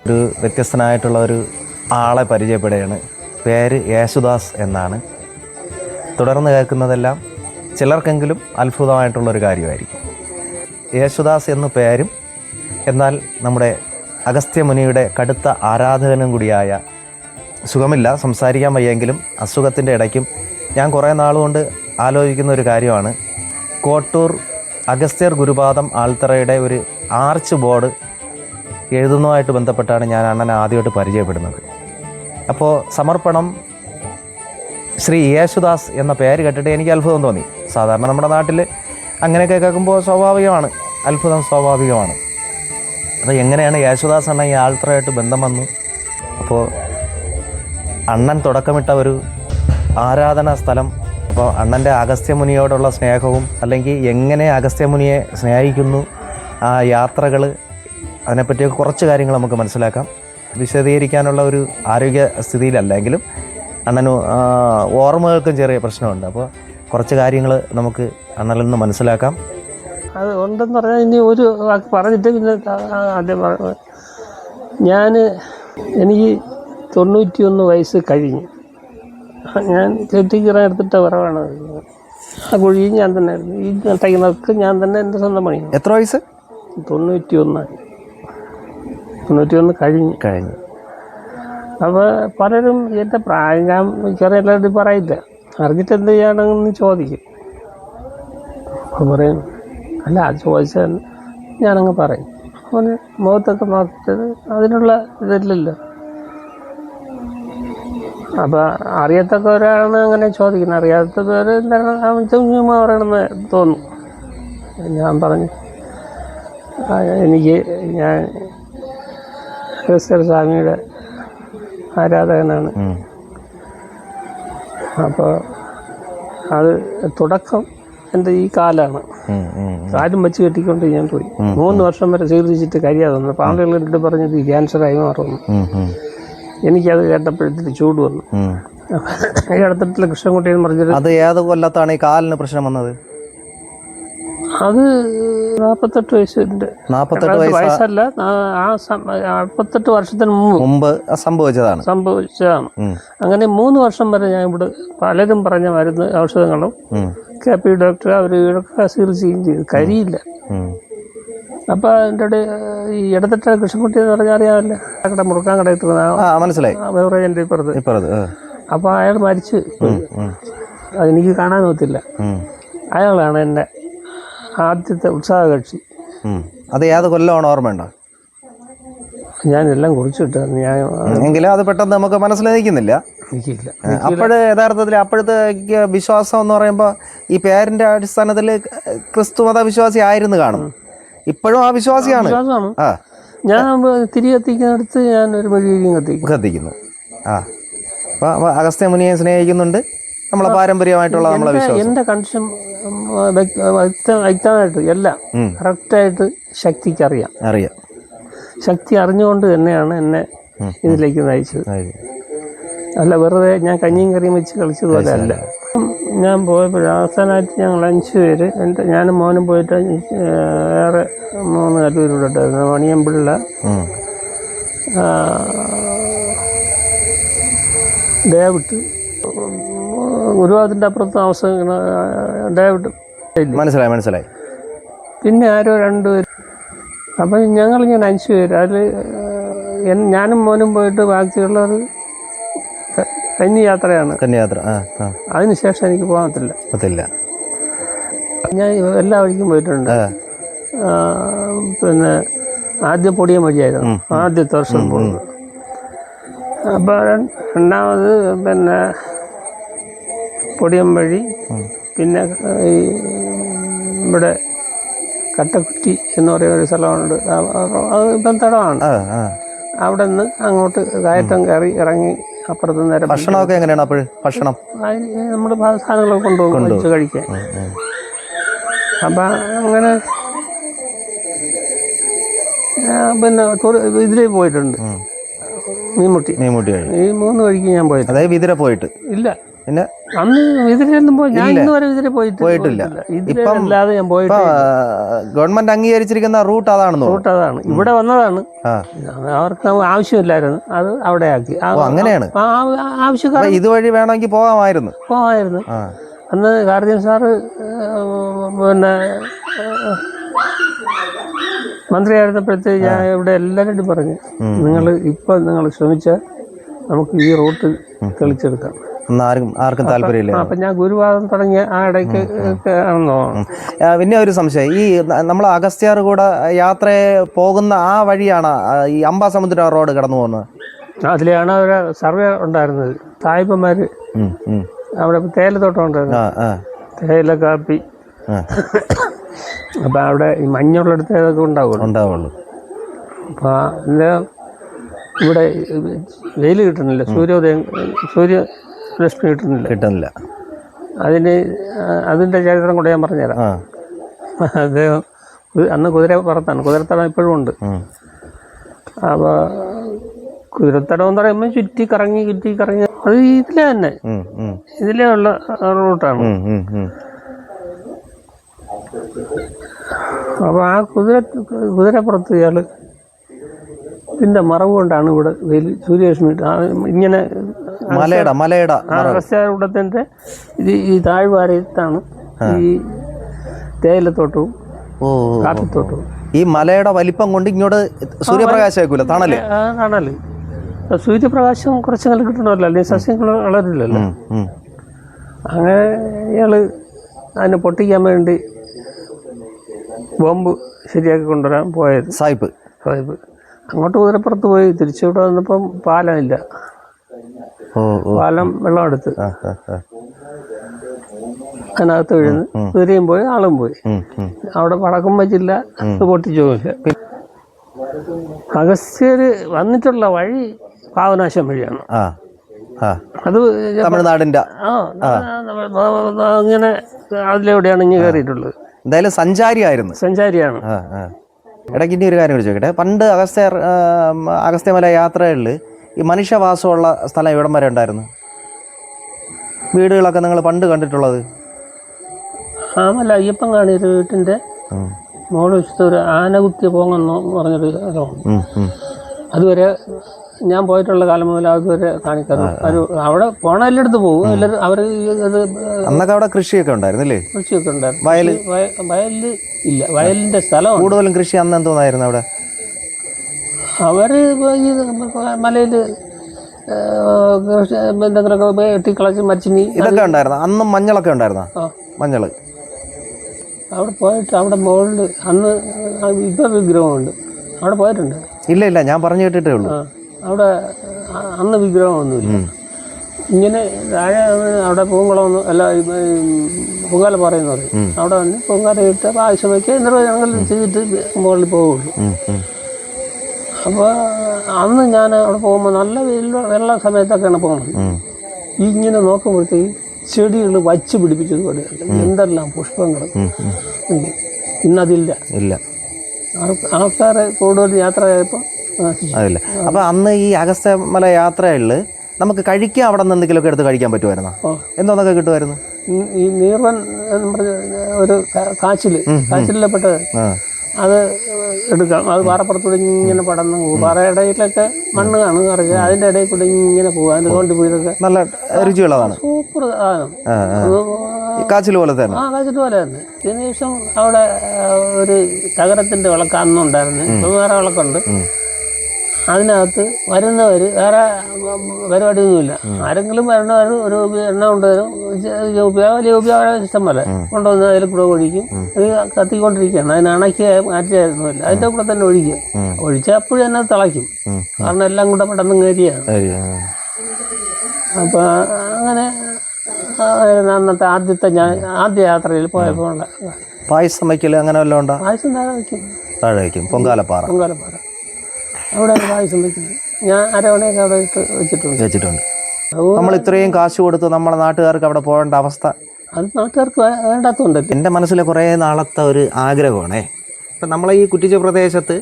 ഒരു വ്യത്യസ്തനായിട്ടുള്ള ഒരു ആളെ പരിചയപ്പെടുകയാണ്. പേര് യേശുദാസ് എന്നാണ്. തുടർന്ന് കേൾക്കുന്നതെല്ലാം ചിലർക്കെങ്കിലും അത്ഭുതമായിട്ടുള്ളൊരു കാര്യമായിരിക്കും. യേശുദാസ് എന്ന പേരും എന്നാൽ നമ്മുടെ അഗസ്ത്യമുനിയുടെ കടുത്ത ആരാധകനും കൂടിയായ, സുഖമില്ല, സംസാരിക്കാൻ വയ്യെങ്കിലും അസുഖത്തിൻ്റെ ഇടയ്ക്കും ഞാൻ കുറേ നാളുകൊണ്ട് ആലോചിക്കുന്ന ഒരു കാര്യമാണ്. കോട്ടൂർ അഗസ്ത്യർ ഗുരുപാദം ആൽത്തറയുടെ ഒരു ആർച്ച് ബോർഡ് എഴുതുന്നതുമായിട്ട് ബന്ധപ്പെട്ടാണ് ഞാൻ അണ്ണനെ ആദ്യമായിട്ട് പരിചയപ്പെടുന്നത്. അപ്പോൾ സമർപ്പണം ശ്രീ യേശുദാസ് എന്ന പേര് കേട്ടിട്ട് എനിക്ക് അത്ഭുതം തോന്നി. സാധാരണ നമ്മുടെ നാട്ടിൽ അങ്ങനെയൊക്കെ കേൾക്കുമ്പോൾ സ്വാഭാവികമാണ്, അത്ഭുതം സ്വാഭാവികമാണ്. അപ്പോൾ എങ്ങനെയാണ് യേശുദാസ് അണ്ണൻ ഈ ആൽത്തറയായിട്ട് ബന്ധം വന്നു? അപ്പോൾ അണ്ണൻ തുടക്കമിട്ട ഒരു ആരാധനാ സ്ഥലം, അപ്പോൾ അണ്ണൻ്റെ അഗസ്ത്യമുനിയോടുള്ള സ്നേഹവും അല്ലെങ്കിൽ എങ്ങനെ അഗസ്ത്യമുനിയെ സ്നേഹിക്കുന്നു, ആ യാത്രകൾ, അതിനെപ്പറ്റിയൊക്കെ കുറച്ച് കാര്യങ്ങൾ നമുക്ക് മനസ്സിലാക്കാം. വിശദീകരിക്കാനുള്ള ഒരു ആരോഗ്യ സ്ഥിതിയിലല്ലെങ്കിലും അണ്ണന് ഓർമ്മകൾക്കും ചെറിയ പ്രശ്നമുണ്ട്. അപ്പോൾ കുറച്ച് കാര്യങ്ങൾ നമുക്ക് അണ്ണനിൽ നിന്ന് മനസ്സിലാക്കാം. അത് ഉണ്ടെന്ന് പറഞ്ഞാൽ ഇനി ഒരു വാക്ക് പറഞ്ഞിട്ട് പിന്നെ ആദ്യം എനിക്ക് 91 വയസ്സ് കഴിഞ്ഞു. ഞാൻ ചെട്ടിക്കിറ എടുത്തിട്ട കുറവാണ്. ആ കുഴി ഞാൻ തന്നെ ആയിരുന്നു. ഈ നട്ടയ്ക്കുന്നതൊക്കെ ഞാൻ തന്നെ എൻ്റെ സ്വന്തം പണി. എത്ര വയസ്സ്? 91 കഴിഞ്ഞു. അപ്പോൾ പലരും എൻ്റെ പ്രായം ഞാൻ മിക്കവാറും എല്ലാവരും പറയില്ല, അറിഞ്ഞിട്ട് എന്ത് ചെയ്യണമെന്ന് ചോദിക്കും. അപ്പോൾ പറയും, അല്ല അത് ചോദിച്ചാൽ ഞാനങ്ങ് പറയും. അവന് മുഖത്തൊക്കെ നോക്കിയത് അതിനുള്ള ഇതില്ലല്ലോ. അപ്പോൾ അറിയത്തൊക്കെ ഒരാളാണ് അങ്ങനെ ചോദിക്കുന്നത്. അറിയാത്തത് എന്താണ് ചുമ്മാ പറയണമെന്ന് തോന്നും. ഞാൻ പറഞ്ഞു, ഞാൻ സ്വാമിയുടെ ആരാധകനാണ്. അപ്പോൾ അത് തുടക്കം എൻ്റെ ഈ കാലാണ്. കാലും വെച്ച് കെട്ടിക്കൊണ്ട് ഞാൻ പോയി. 3 വർഷം വരെ ചികിത്സിച്ചിട്ട് കഴിയാതെ വന്നു. അപ്പോൾ ആളുകൾ എന്നിട്ട് പറഞ്ഞത് ക്യാൻസറായി മാറുന്നു. എനിക്കത് കേട്ടപ്പോഴത്തേക്ക് ചൂട് വന്നു. ഈ അടുത്തിട്ടുള്ള കൃഷ്ണൻകുട്ടിയെന്ന് പറഞ്ഞത്. അത് ഏത് കൊല്ലത്താണ് ഈ കാലിന് പ്രശ്നം വന്നത്? അത് 48 വയസ്സിൻ്റെ 48 വയസ്സല്ല, 48 വർഷത്തിന് മുമ്പ് സംഭവിച്ചതാണ്. അങ്ങനെ 3 വർഷം വരെ ഞാൻ ഇവിടെ പലരും പറഞ്ഞ മരുന്ന് ഔഷധങ്ങളും KP ഡോക്ടർ അവരൊക്കെ ചികിത്സിക്കുകയും ചെയ്തു. കരിയില്ല. അപ്പോൾ എൻ്റെ ഈ ഇടത്തിട്ട കൃഷ്ണൻകുട്ടി എന്ന് പറഞ്ഞാൽ അറിയാമല്ലോ, കട മുറുക്കാൻ കടയിട്ട് മനസ്സിലായി, ബെവറേജിൻ്റെ ഇപ്പുറത്ത്. അപ്പോൾ അയാൾ മരിച്ചു. അതെനിക്ക് കാണാൻ ഒത്തില്ല. അയാളാണ് എൻ്റെ ആദ്യത്തെ ഉത്സാഹകക്ഷി. അത് ഏത് കൊല്ലമാണ് ഓർമ്മയുണ്ടോ? ഞാനെല്ലാം കുറിച്ചിട്ട് എങ്കിലും അത് പെട്ടെന്ന് നമുക്ക് മനസ്സിലാക്കുന്നില്ല. അപ്പോഴ് യഥാർത്ഥത്തിൽ അപ്പോഴത്തെ വിശ്വാസം എന്ന് പറയുമ്പോൾ ഈ പേരിന്റെ അടിസ്ഥാനത്തിൽ ക്രിസ്തുമത വിശ്വാസി ആയിരുന്നു കാണും. ഇപ്പോഴും ആ വിശ്വാസിയാണ്. ഞാൻ തിരി കത്തിക്കുന്നിടത്ത് ഞാൻ ഒരു മെഴുകുതിരിയും കത്തിക്കുന്നു. അപ്പൊ അഗസ്ത്യമുനിയെ സ്നേഹിക്കുന്നുണ്ട്. നമ്മളെ പാരമ്പര്യമായിട്ടുള്ള നമ്മളെ വിശ്വാസം. എൻ്റെ കൺഷൻ വ്യക്തമായിട്ട് എല്ലാം കറക്റ്റായിട്ട് ശക്തിക്ക് അറിയാം. ശക്തി അറിഞ്ഞുകൊണ്ട് തന്നെയാണ് എന്നെ ഇതിലേക്ക് നയിച്ചത്. അല്ല വെറുതെ ഞാൻ കഞ്ഞിയും കറിയും വെച്ച് കളിച്ചതുപോലെ അല്ല. ഞാൻ പോയപ്പോൾ അവസാനമായിട്ട് ഞങ്ങൾ 5 പേര്, ഞാനും മോനും പോയിട്ട് വേറെ 3 കല്ലൂരിലൂടെ ഉണ്ടായിരുന്നു. മണിയമ്പിള്ള, ഡേവിഡ്, ഗുരുവായൂരിൻ്റെ അപ്പുറത്ത് താമസിക്കുന്ന ഡേവിഡ്, മനസ്സിലായി. പിന്നെ ആരോ 2 പേര്. അപ്പം ഞങ്ങളിങ്ങനെ 5 പേര്. അതിൽ ഞാനും മോനും പോയിട്ട് ബാക്കിയുള്ളവർ കന്യാത്രയാണ്. അതിനുശേഷം എനിക്ക് പോകാൻ പറ്റില്ല. ഞാൻ എല്ലാ വഴിക്കും പോയിട്ടുണ്ട്. പിന്നെ ആദ്യം പൊടിയം വഴിയായിരുന്നു ആദ്യത്തെ വർഷം പോകുന്നത്. അപ്പോൾ രണ്ടാമത് പിന്നെ പൊടിയം വഴി, പിന്നെ ഈ ഇവിടെ കട്ടക്കുറ്റി എന്ന് പറയുന്ന ഒരു സ്ഥലമുണ്ട്. അത് ഇപ്പം തടമാണ്. അവിടെ നിന്ന് അങ്ങോട്ട് കയറ്റം കയറി ഇറങ്ങി അപ്പുറത്ത് നേരം. ഭക്ഷണമൊക്കെ എങ്ങനെയാണ് അപ്പോൾ? ഭക്ഷണം നമ്മൾ സാധനങ്ങളൊക്കെ കൊണ്ടുപോകും വെച്ച് കഴിക്കാൻ. അപ്പം അങ്ങനെ പിന്നെ ഇതിലേ പോയിട്ടുണ്ട്. മീൻമുട്ടി ഈ 3 വഴിക്ക് ഞാൻ പോയിട്ട്. അതായത് ഇതിലെ പോയിട്ട് ഇല്ല, പിന്നെ അന്ന് ഇതിലൊന്നും ഞാൻ ഇന്ന് വരെ ഇതിൽ പോയിട്ടില്ല. ഇതിലല്ലാതെ ഞാൻ പോയിട്ട് ഗവൺമെന്റ് അംഗീകരിച്ചിരിക്കുന്ന റൂട്ട് അതാണെന്നോ? റൂട്ട് അതാണ്. ഇവിടെ വന്നതാണ്, അവർക്ക് ആവശ്യമില്ലായിരുന്നു, അത് അവിടെ ആക്കി. അങ്ങനെയാണ്. ആവശ്യക്കാർ ഇതുവഴി വേണമെങ്കിൽ പോകാമായിരുന്നു. അന്ന് ഗാർഡിയൻ സാറ് പിന്നെ മന്ത്രിയായിരുന്നപ്പോഴത്തേക്ക് ഞാൻ ഇവിടെ എല്ലാവരോടും പറഞ്ഞു, നിങ്ങൾ ശ്രമിച്ചാൽ നമുക്ക് ഈ റൂട്ട് തെളിച്ചെടുക്കാം. ആർക്കും താല്പര്യമില്ല. അപ്പം ഞാൻ ഗുരുവാദം തുടങ്ങിയ ആ ഇടയ്ക്ക് ആണെന്നോ. പിന്നെ ഒരു സംശയം, ഈ നമ്മൾ അഗസ്ത്യാർകൂട യാത്ര പോകുന്ന ആ വഴിയാണ് ഈ അംബാസമുദ്ര റോഡ് കടന്നു പോകുന്നത്? അതിലെയാണ് ഒരു സർവേ ഉണ്ടായിരുന്നത്. സായിപ്പന്മാർ അവിടെ തേയിലത്തോട്ടം ഉണ്ടായിരുന്നു, തേയില കാപ്പി. അപ്പം അവിടെ ഈ മഞ്ഞുള്ളിടത്ത് ഇതൊക്കെ ഉണ്ടാവുള്ളൂ. അപ്പം ഇവിടെ വെയിൽ കിട്ടുന്നില്ല, സൂര്യരശ്മി കിട്ടുന്നില്ല. അതിൻ്റെ ചരിത്രം കൂടെ ഞാൻ പറഞ്ഞുതരാം. അദ്ദേഹം അന്ന് കുതിരപ്പുറത്താണ്, കുതിരത്തടം ഇപ്പോഴും ഉണ്ട്. അപ്പോൾ കുതിരത്തടം എന്ന് പറയുമ്പോൾ ചുറ്റി കറങ്ങി അത് ഇതിലേ ഉള്ള റൂട്ടാണ്. അപ്പോൾ ആ കുതിരപ്പുറത്ത് ഇയാൾ ഇതിൻ്റെ മറവ് കൊണ്ടാണ് ഇവിടെ സൂര്യരശ്മി ഇങ്ങനെ അഗസ്ത്യാർകൂടത്തിൻ്റെ ഈ താഴ്വാരത്താണ് ഈ തേയിലത്തോട്ടവും കാപ്പിത്തോട്ടവും. ഈ മലയുടെ വലിപ്പം കൊണ്ട് ഇങ്ങോട്ട് സൂര്യപ്രകാശം തണല് സൂര്യപ്രകാശം കുറച്ചെങ്കിലും കിട്ടണമല്ലോ, അല്ലെങ്കിൽ സസ്യങ്ങൾ വളരില്ലല്ലോ. അങ്ങനെ ഇയാള് അതിനെ പൊട്ടിക്കാൻ വേണ്ടി ബോംബ് ശരിയാക്കി കൊണ്ടുവരാൻ പോയത് സായിപ്പ് അങ്ങോട്ട് കുതിരപ്പുറത്ത് പോയി. തിരിച്ചുവിടെ വന്നപ്പം പാലമില്ല, പാലം വെള്ളം എടുത്ത് അതിനകത്ത് വീഴുന്നു. കുതിരയും പോയി, ആളും പോയി. അവിടെ പടക്കം വെച്ചില്ല, പൊട്ടിച്ചുമില്ല. അഗസ്ത്യര് വന്നിട്ടുള്ള വഴി പാവനാശം വഴിയാണ്. അത് തമിഴ്നാടിന്റെ അങ്ങനെ അതിലെവിടെയാണ് ഇങ്ങനെ കയറിയിട്ടുള്ളത്. എന്തായാലും സഞ്ചാരിയാണ്. ഇടയ്ക്ക് ഇനി ഒരു കാര്യം ചോദിക്കട്ടെ, പണ്ട് അഗസ്ത്യമല യാത്രകളിൽ ഈ മനുഷ്യവാസമുള്ള സ്ഥലം ഇവിടം വരെ ഉണ്ടായിരുന്നു? വീടുകളൊക്കെ നിങ്ങൾ പണ്ട് കണ്ടിട്ടുള്ളത്? ആമല്ല, അയ്യപ്പൻ കാണിയൊരു വീട്ടിൻ്റെ മോള് വശത്ത് ഒരു ആനകുത്തിയ പോങ്ങെന്നോ പറഞ്ഞൊരു സ്ഥലമാണ്. അതുവരെ ഞാൻ പോയിട്ടുള്ള കാലം മുതൽ അതുവരെ കാണിക്കാറ്. അവിടെ പോണ എല്ലായിടത്ത് പോകും. എല്ലാവരും അവർ അന്നൊക്കെ അവിടെ കൃഷിയൊക്കെ ഉണ്ടായിരുന്നില്ലേ? കൃഷിയൊക്കെ ഉണ്ടായിരുന്നു. വയലിൽ ഇല്ല, വയലിൻ്റെ സ്ഥലം കൂടുതലും കൃഷി അന്ന് എന്തോന്നായിരുന്നു അവിടെ? അവർ ഈ മലയിൽ എന്തെങ്കിലുമൊക്കെ വെട്ടിക്കളച്ച് മച്ചിനി ഇതൊക്കെ ഉണ്ടായിരുന്നു. അന്നും മഞ്ഞളൊക്കെ ഉണ്ടായിരുന്നോ? മഞ്ഞൾ അവിടെ പോയിട്ട് അവിടെ മുകളിൽ അന്ന് ഇപ്പോൾ വിഗ്രഹമുണ്ട്. അവിടെ പോയിട്ടുണ്ട്? ഇല്ല, ഞാൻ പറഞ്ഞു കേട്ടിട്ടേ ഉള്ളൂ. അവിടെ അന്ന് വിഗ്രഹമൊന്നുമില്ല. ഇങ്ങനെ താഴെ അവിടെ പൂങ്കുളമൊന്നും അല്ല, പൊങ്കാല പറയുന്ന പറയും. അവിടെ വന്ന് പൊങ്കാല ഇട്ട് ആവശ്യം വയ്ക്കുക നിർവ്വഹണങ്ങൾ ചെയ്തിട്ട് മുകളിൽ പോവുള്ളൂ. അപ്പോൾ അന്ന് ഞാൻ അവിടെ പോകുമ്പോൾ നല്ല വെള്ള സമയത്തൊക്കെയാണ് പോകുന്നത്. ഇങ്ങനെ നോക്കുമ്പോഴത്തേക്ക് ചെടികൾ വച്ച് പിടിപ്പിച്ചതുപോലെയുണ്ട്. എന്തെല്ലാം പുഷ്പങ്ങൾ ഉണ്ട്. ഇന്നതില്ല. ആൾക്കാരെ കൂടുതൽ യാത്ര ചെയ്തപ്പോൾ അതില്ല. അപ്പോൾ അന്ന് ഈ അഗസ്ത്യമല യാത്രകളിൽ നമുക്ക് കഴിക്കാൻ അവിടെ നിന്ന് എന്തെങ്കിലുമൊക്കെ എടുത്ത് കഴിക്കാൻ പറ്റുമായിരുന്നോ? എന്തോന്നൊക്കെ കിട്ടുമായിരുന്നു? ഈ നീർവൻ എന്ന് പറഞ്ഞ ഒരു കാച്ചിലെ പെട്ടത്, അത് എടുക്കാം. അത് പാറപ്പുറത്തൂടെ ഇങ്ങനെ പടന്ന് പോകും. പാറയിടയിലൊക്കെ മണ്ണ് കാണും അറിയാം, അതിൻ്റെ ഇടയിൽ കൂടെ ഇങ്ങനെ പോകും. അതിൻ്റെ കൊണ്ട് പോയിട്ടൊക്കെ നല്ല രുചിയുള്ളതാണ്. സൂപ്പർ സാധനം. കാച്ചിൽ പോലെ തന്നെ. കാച്ചിൽ പോലെ തന്നെ. ഇതിനുശേഷം അവിടെ ഒരു തകരത്തിൻ്റെ വിളക്ക് അന്നുണ്ടായിരുന്നു. ഇപ്പം വേറെ വിളക്കുണ്ട്. അതിനകത്ത് വരുന്നവർ വേറെ പരിപാടിയൊന്നുമില്ല. ആരെങ്കിലും വരുന്നവർ ഒരു എണ്ണ കൊണ്ടുവരും, ഇഷ്ടം പോലെ കൊണ്ടുവന്ന് അതിൽ കൂടെ ഒഴിക്കും. അത് കത്തിക്കൊണ്ടിരിക്കുകയാണ്. അതിന് അണയ്ക്കുക മാറ്റിയായിരുന്നില്ല, അതിൻ്റെ കൂടെ തന്നെ ഒഴിക്കുക. ഒഴിച്ചാൽ അപ്പോഴും തന്നെ തിളയ്ക്കും. കാരണം എല്ലാം കൂടെ പെട്ടെന്ന് കയറിയാണ്. അപ്പം അങ്ങനെ അന്നത്തെ ആദ്യ യാത്രയിൽ പോയപ്പോൾ പായസം വയ്ക്കല് അങ്ങനെ വല്ലതും ഉണ്ടോ? പായസം താഴെ വയ്ക്കും. പൊങ്കാലപ്പാറ അവിടെയാണ് പായസം വയ്ക്കുന്നത്. ഞാൻ അരവണയൊക്കെ അവിടെ വെച്ചിട്ടുണ്ട്. നമ്മൾ ഇത്രയും കാശ് കൊടുത്ത് നമ്മളെ നാട്ടുകാർക്ക് അവിടെ പോകേണ്ട അവസ്ഥ അത് നാട്ടുകാർക്ക് വേണ്ടാത്തതുണ്ട്. എൻ്റെ മനസ്സിലെ കുറേ നാളത്തെ ഒരു ആഗ്രഹമാണേ. ഇപ്പം നമ്മളെ ഈ കുറ്റിച്ച പ്രദേശത്ത്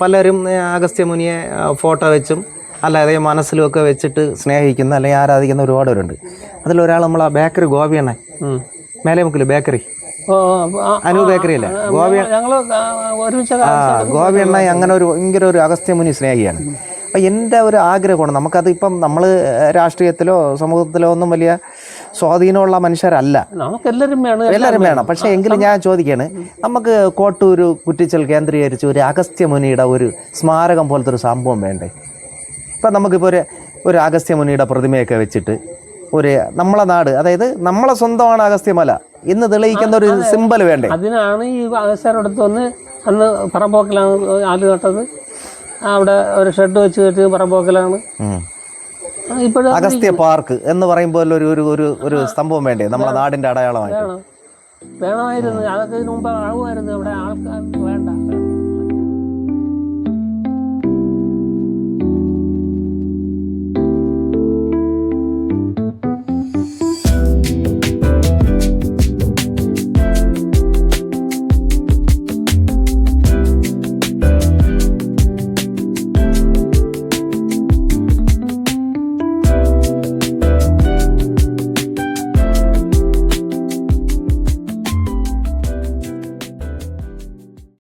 പലരും അഗസ്ത്യമുനിയെ ഫോട്ടോ വെച്ചും അല്ലാതെ മനസ്സിലുമൊക്കെ വെച്ചിട്ട് സ്നേഹിക്കുന്ന അല്ലെങ്കിൽ ആരാധിക്കുന്ന ഒരുപാട് പേരുണ്ട്. അതിലൊരാൾ നമ്മളെ ബേക്കറി ഗോപിയണ്ണ മേലേമുക്കിൽ ബേക്കറി അനു ബേക്കറി അല്ലേ ഗോപി ഗോപിയണ്ണ അങ്ങനെ ഒരു ഭയങ്കര ഒരു അഗസ്ത്യമുനി സ്നേഹിയാണ്. അപ്പം എൻ്റെ ഒരു ആഗ്രഹമാണ്, നമുക്കത് ഇപ്പം നമ്മൾ രാഷ്ട്രീയത്തിലോ സമൂഹത്തിലോ ഒന്നും വലിയ സ്വാധീനമുള്ള മനുഷ്യരല്ല, എല്ലാവരും വേണം. പക്ഷേ എങ്കിലും ഞാൻ ചോദിക്കുകയാണ്, നമുക്ക് കോട്ടൂർ കുറ്റിച്ചൽ കേന്ദ്രീകരിച്ച് ഒരു അഗസ്ത്യമുനിയുടെ ഒരു സ്മാരകം പോലത്തെ ഒരു സംഭവം വേണ്ടേ? ഇപ്പം നമുക്കിപ്പോൾ ഒരു അഗസ്ത്യമുനിയുടെ പ്രതിമയൊക്കെ വെച്ചിട്ട് ഒരു നമ്മളെ നാട്, അതായത് നമ്മളെ സ്വന്തമാണ് അഗസ്ത്യമല ഇന്ന് തെളിയിക്കുന്ന ഒരു സിമ്പൽ വേണ്ടേ? അതിനാണ് ഈ അഗസ്ത്യരടുത്ത് വന്ന് അന്ന് പറമ്പോക്കലാണ് ആല് നട്ടത്. അവിടെ ഒരു ഷെഡ് വെച്ച് കെട്ടി പറമ്പോക്കലാണ്. ഇപ്പോഴും അഗസ്ത്യ പാർക്ക് എന്ന് പറയുമ്പോൾ ഒരു സംഭവം വേണ്ടേ നമ്മളെ നാടിന്റെ അടയാളമായിട്ട്? വേണമായിരുന്നു. അതൊക്കെ ഇതിനു മുമ്പ് ആവുമായിരുന്നു. ഇവിടെ ആൾക്കാർ വേണ്ട.